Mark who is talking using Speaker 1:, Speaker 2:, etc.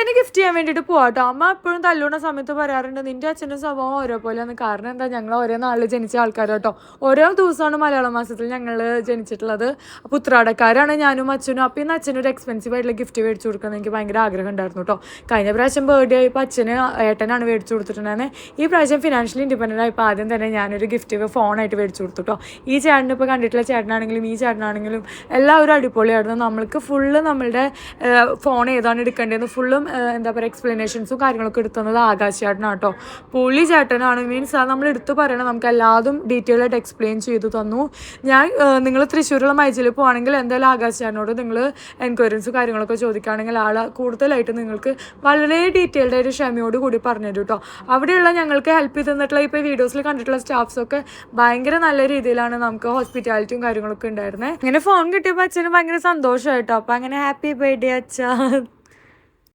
Speaker 1: അച്ഛന് ഗിഫ്റ്റ് ചെയ്യാൻ വേണ്ടിയിട്ട് പോവാട്ടോ. അമ്മ എപ്പോഴും തല്ലൂണ സമയത്ത് പറയാറുണ്ട് നിൻ്റെ അച്ഛൻ്റെ സ്വഭാവം ഓരോ പോലെയാണ്. കാരണം എന്താ, ഞങ്ങൾ ഒരേ നാളിൽ ജനിച്ച ആൾക്കാരാട്ടോ. ഓരോ ദിവസമാണ് മലയാള മാസത്തിൽ ഞങ്ങൾ ജനിച്ചിട്ടുള്ളത്. അപ്പോൾ ഉത്രാടക്കാരാണ് ഞാനും അച്ഛനും. അപ്പോൾ ഇന്ന് അച്ഛനൊരു എക്സ്പെൻസീവ് ആയിട്ടുള്ള ഗിഫ്റ്റ് മേടിച്ചു കൊടുക്കണം എനിക്ക് ഭയങ്കര ആഗ്രഹം ഉണ്ടായിരുന്നു കേട്ടോ. കഴിഞ്ഞ പ്രാവശ്യം ബർത്ത്ഡേ ആയപ്പോൾ അച്ഛന് ഏട്ടനാണ് മേടിച്ചു കൊടുത്തിട്ടുണ്ടായിരുന്നത്. ഈ പ്രാവശ്യം ഫിനാൻഷ്യലി ഇൻഡിപെൻഡൻ്റ് ആയപ്പോൾ ആദ്യം തന്നെ ഞാനൊരു ഗിഫ്റ്റ് ഫോണായിട്ട് മേടിച്ചു കൊടുത്തു കേട്ടോ. ഈ ചേട്ടന് ഇപ്പോൾ കണ്ടിട്ടുള്ള ചേട്ടനാണെങ്കിലും ഈ ചേട്ടനാണെങ്കിലും എല്ലാവരും അടിപൊളിയായിരുന്നു. നമ്മൾക്ക് ഫുള്ള് നമ്മളുടെ ഫോൺ ഏതാണ് എടുക്കേണ്ടതെന്ന് ഫുള്ളും എന്താ പറയുക എക്സ്പ്ലനേഷൻസും കാര്യങ്ങളൊക്കെ എടുത്തുന്നത് ആകാശ് ചേട്ടനാണ് കേട്ടോ. പുള്ളി ചേട്ടനാണ്. മീൻസ് നമ്മൾ എടുത്ത് പറയണം, നമുക്ക് എല്ലാതും ഡീറ്റെയിൽ ആയിട്ട് എക്സ്പ്ലെയിൻ ചെയ്തു തന്നു. ഞാൻ നിങ്ങൾ തൃശ്ശൂരുള്ള മൈജിൽ പോവാണെങ്കിൽ എന്തായാലും ആകാശ് ചേട്ടനോട് നിങ്ങൾ എൻക്വയറീസും കാര്യങ്ങളൊക്കെ ചോദിക്കുകയാണെങ്കിൽ ആൾ കൂടുതലായിട്ട് നിങ്ങൾക്ക് വളരെ ഡീറ്റെയിൽഡ് ആയിട്ട് ക്ഷമയോട് കൂടി പറഞ്ഞു തരും കേട്ടോ. അവിടെയുള്ള ഞങ്ങൾക്ക് ഹെൽപ്പ് ചെയ്ത് തന്നിട്ടുള്ള ഇപ്പോൾ വീഡിയോസിൽ കണ്ടിട്ടുള്ള സ്റ്റാഫ്സൊക്കെ ഭയങ്കര നല്ല രീതിയിലാണ് നമുക്ക് ഹോസ്പിറ്റാലിറ്റിയും കാര്യങ്ങളൊക്കെ ഉണ്ടായിരുന്നത്. അങ്ങനെ ഫോൺ കിട്ടിയപ്പോൾ അച്ഛന് ഭയങ്കര സന്തോഷമായിട്ടോ. അപ്പോൾ അങ്ങനെ ഹാപ്പി ബർത്ത്ഡേ അച്ഛാ.